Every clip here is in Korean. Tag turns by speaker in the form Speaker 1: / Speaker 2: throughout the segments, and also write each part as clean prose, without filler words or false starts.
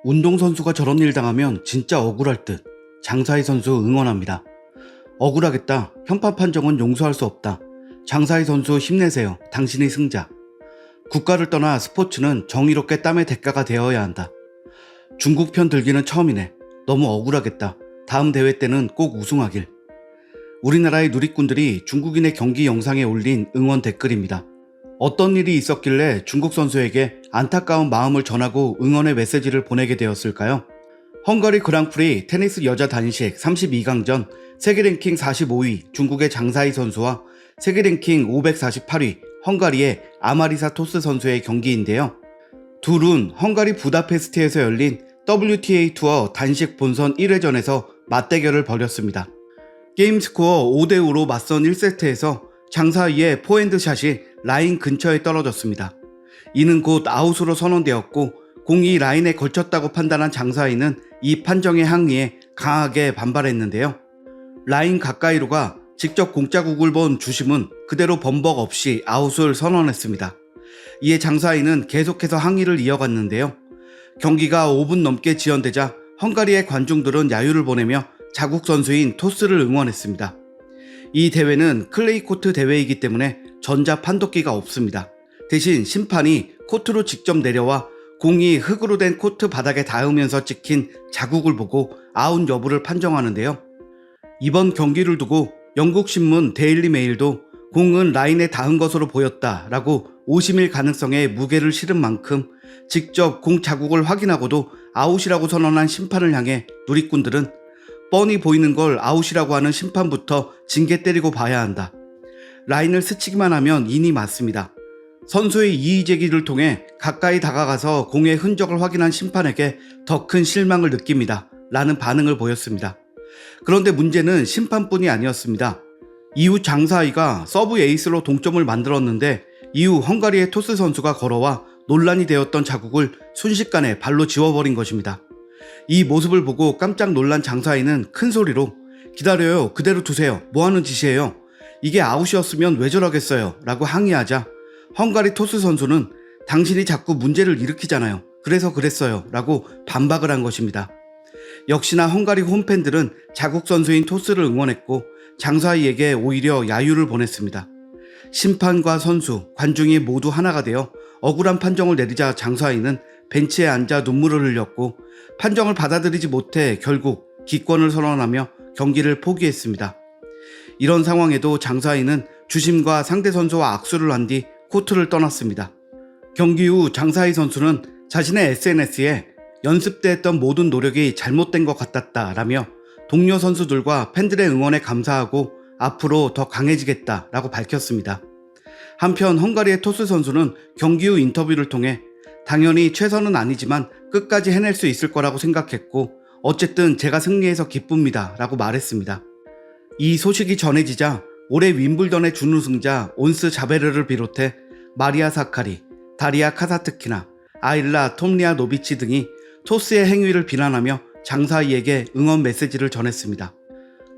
Speaker 1: 운동선수가 저런 일 당하면 진짜 억울할 듯. 장사희 선수 응원합니다. 억울하겠다. 현판 판정은 용서할 수 없다. 장사희 선수 힘내세요. 당신이 승자. 국가를 떠나 스포츠는 정의롭게 땀의 대가가 되어야 한다. 중국 편 들기는 처음이네. 너무 억울하겠다. 다음 대회 때는 꼭 우승하길. 우리나라의 누리꾼들이 중국인의 경기 영상에 올린 응원 댓글입니다. 어떤 일이 있었길래 중국 선수에게 안타까운 마음을 전하고 응원의 메시지를 보내게 되었을까요? 헝가리 그랑프리 테니스 여자 단식 32강전 세계 랭킹 45위 중국의 장사희 선수와 세계 랭킹 548위 헝가리의 아마리사 토스 선수의 경기인데요. 둘은 헝가리 부다페스트에서 열린 WTA 투어 단식 본선 1회전에서 맞대결을 벌였습니다. 게임 스코어 5대5로 맞선 1세트에서 장사희의 포핸드샷이 라인 근처에 떨어졌습니다. 이는 곧 아웃으로 선언되었고 공이 라인에 걸쳤다고 판단한 장사희는 이 판정에 항의해 강하게 반발했는데요. 라인 가까이로가 직접 공짜국을 본 주심은 그대로 범벅 없이 아웃을 선언했습니다. 이에 장사희는 계속해서 항의를 이어갔는데요. 경기가 5분 넘게 지연되자 헝가리의 관중들은 야유를 보내며 자국 선수인 토스를 응원했습니다. 이 대회는 클레이 코트 대회이기 때문에 전자 판독기가 없습니다. 대신 심판이 코트로 직접 내려와 공이 흙으로 된 코트 바닥에 닿으면서 찍힌 자국을 보고 아웃 여부를 판정하는데요. 이번 경기를 두고 영국 신문 데일리 메일도 공은 라인에 닿은 것으로 보였다라고 오심일 가능성에 무게를 실은 만큼 직접 공 자국을 확인하고도 아웃이라고 선언한 심판을 향해 누리꾼들은 뻔히 보이는 걸 아웃이라고 하는 심판부터 징계 때리고 봐야 한다. 라인을 스치기만 하면 인이 맞습니다. 선수의 이의 제기를 통해 가까이 다가가서 공의 흔적을 확인한 심판에게 더 큰 실망을 느낍니다. 라는 반응을 보였습니다. 그런데 문제는 심판뿐이 아니었습니다. 이후 장사희가 서브 에이스로 동점을 만들었는데 이후 헝가리의 토스 선수가 걸어와 논란이 되었던 자국을 순식간에 발로 지워버린 것입니다. 이 모습을 보고 깜짝 놀란 장사희는 큰 소리로 기다려요. 그대로 두세요. 뭐하는 짓이에요. 이게 아웃이었으면 왜 저러겠어요. 라고 항의하자 헝가리 토스 선수는 당신이 자꾸 문제를 일으키잖아요. 그래서 그랬어요. 라고 반박을 한 것입니다. 역시나 헝가리 홈팬들은 자국 선수인 토스를 응원했고 장사희에게 오히려 야유를 보냈습니다. 심판과 선수, 관중이 모두 하나가 되어 억울한 판정을 내리자 장사희는 벤치에 앉아 눈물을 흘렸고 판정을 받아들이지 못해 결국 기권을 선언하며 경기를 포기했습니다. 이런 상황에도 장사희는 주심과 상대 선수와 악수를 한 뒤 코트를 떠났습니다. 경기 후 장사희 선수는 자신의 SNS에 연습 때 했던 모든 노력이 잘못된 것 같았다라며 동료 선수들과 팬들의 응원에 감사하고 앞으로 더 강해지겠다라고 밝혔습니다. 한편 헝가리의 토스 선수는 경기 후 인터뷰를 통해 당연히 최선은 아니지만 끝까지 해낼 수 있을 거라고 생각했고 어쨌든 제가 승리해서 기쁩니다 라고 말했습니다. 이 소식이 전해지자 올해 윈블던의 준우승자 온스 자베르를 비롯해 마리아 사카리, 다리아 카사트키나, 아일라 톰리아노비치 등이 토스의 행위를 비난하며 장사희에게 응원 메시지를 전했습니다.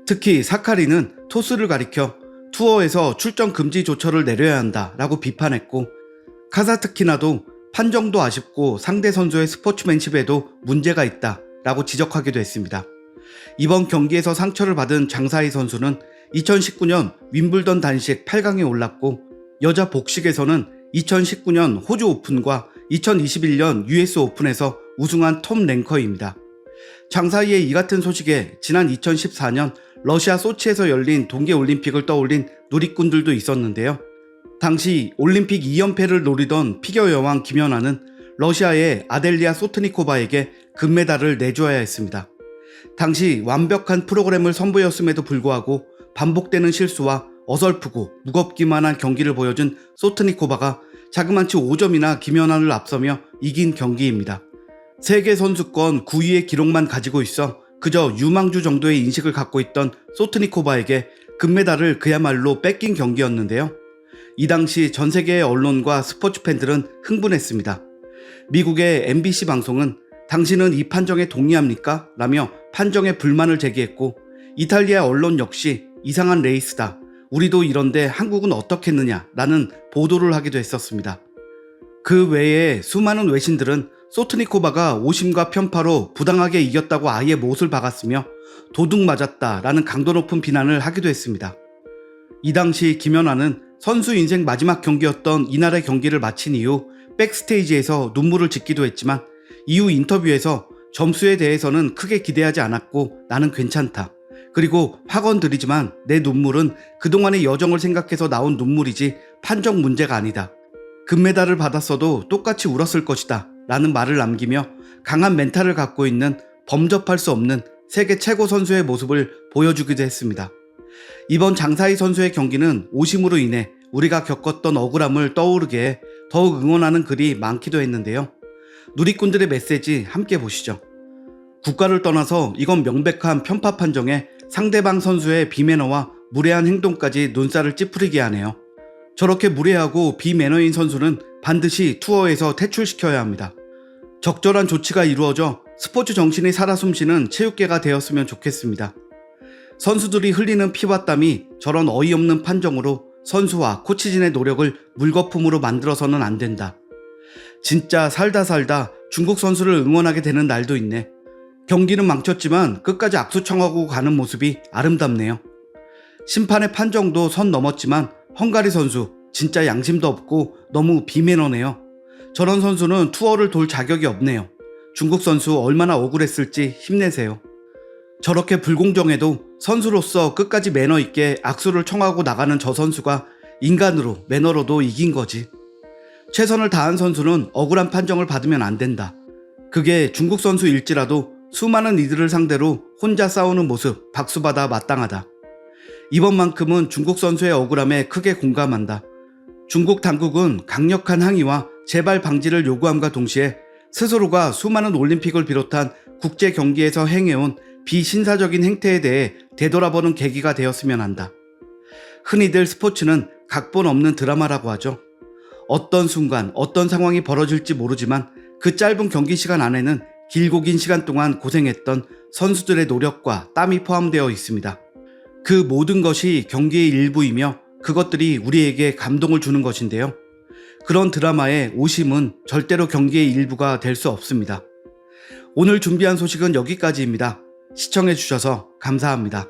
Speaker 1: 특히 사카리는 토스를 가리켜 투어에서 출전 금지 조처를 내려야 한다 라고 비판했고 카사트키나도 판정도 아쉽고 상대 선수의 스포츠맨십에도 문제가 있다 라고 지적하기도 했습니다. 이번 경기에서 상처를 받은 장사희 선수는 2019년 윈블던 단식 8강에 올랐고 여자 복식에서는 2019년 호주 오픈과 2021년 US 오픈에서 우승한 톱 랭커입니다. 장사희의 이 같은 소식에 지난 2014년 러시아 소치에서 열린 동계올림픽을 떠올린 누리꾼들도 있었는데요. 당시 올림픽 2연패를 노리던 피겨 여왕 김연아는 러시아의 아델리아 소트니코바에게 금메달을 내줘야 했습니다. 당시 완벽한 프로그램을 선보였음에도 불구하고 반복되는 실수와 어설프고 무겁기만 한 경기를 보여준 소트니코바가 자그마치 5점이나 김연아를 앞서며 이긴 경기입니다. 세계선수권 9위의 기록만 가지고 있어 그저 유망주 정도의 인식을 갖고 있던 소트니코바에게 금메달을 그야말로 뺏긴 경기였는데요. 이 당시 전 세계의 언론과 스포츠 팬들은 흥분했습니다. 미국의 MBC 방송은 당신은 이 판정에 동의합니까? 라며 판정에 불만을 제기했고 이탈리아 언론 역시 이상한 레이스다. 우리도 이런데 한국은 어떻겠느냐? 라는 보도를 하기도 했었습니다. 그 외에 수많은 외신들은 소트니코바가 오심과 편파로 부당하게 이겼다고 아예 못을 박았으며 도둑 맞았다라는 강도 높은 비난을 하기도 했습니다. 이 당시 김연아는 선수 인생 마지막 경기였던 이날의 경기를 마친 이후 백스테이지에서 눈물을 짓기도 했지만 이후 인터뷰에서 점수에 대해서는 크게 기대하지 않았고 나는 괜찮다. 그리고 확언드리지만 내 눈물은 그동안의 여정을 생각해서 나온 눈물이지 판정 문제가 아니다. 금메달을 받았어도 똑같이 울었을 것이다. 라는 말을 남기며 강한 멘탈을 갖고 있는 범접할 수 없는 세계 최고 선수의 모습을 보여주기도 했습니다. 이번 장사희 선수의 경기는 오심으로 인해 우리가 겪었던 억울함을 떠오르게 해 더욱 응원하는 글이 많기도 했는데요. 누리꾼들의 메시지 함께 보시죠. 국가를 떠나서 이건 명백한 편파 판정에 상대방 선수의 비매너와 무례한 행동까지 눈살을 찌푸리게 하네요. 저렇게 무례하고 비매너인 선수는 반드시 투어에서 퇴출시켜야 합니다. 적절한 조치가 이루어져 스포츠 정신이 살아 숨쉬는 체육계가 되었으면 좋겠습니다. 선수들이 흘리는 피와 땀이 저런 어이없는 판정으로 선수와 코치진의 노력을 물거품으로 만들어서는 안 된다. 진짜 살다 중국 선수를 응원하게 되는 날도 있네. 경기는 망쳤지만 끝까지 악수청하고 가는 모습이 아름답네요. 심판의 판정도 선 넘었지만 헝가리 선수 진짜 양심도 없고 너무 비매너네요. 저런 선수는 투어를 돌 자격이 없네요. 중국 선수 얼마나 억울했을지 힘내세요. 저렇게 불공정해도 선수로서 끝까지 매너 있게 악수를 청하고 나가는 저 선수가 인간으로 매너로도 이긴 거지. 최선을 다한 선수는 억울한 판정을 받으면 안 된다. 그게 중국 선수일지라도 수많은 이들을 상대로 혼자 싸우는 모습 박수받아 마땅하다. 이번만큼은 중국 선수의 억울함에 크게 공감한다. 중국 당국은 강력한 항의와 재발 방지를 요구함과 동시에 스스로가 수많은 올림픽을 비롯한 국제 경기에서 행해온 비신사적인 행태에 대해 되돌아보는 계기가 되었으면 한다. 흔히들 스포츠는 각본 없는 드라마라고 하죠. 어떤 순간, 어떤 상황이 벌어질지 모르지만 그 짧은 경기 시간 안에는 길고 긴 시간 동안 고생했던 선수들의 노력과 땀이 포함되어 있습니다. 그 모든 것이 경기의 일부이며 그것들이 우리에게 감동을 주는 것인데요. 그런 드라마의 오심은 절대로 경기의 일부가 될 수 없습니다. 오늘 준비한 소식은 여기까지입니다. 시청해주셔서 감사합니다.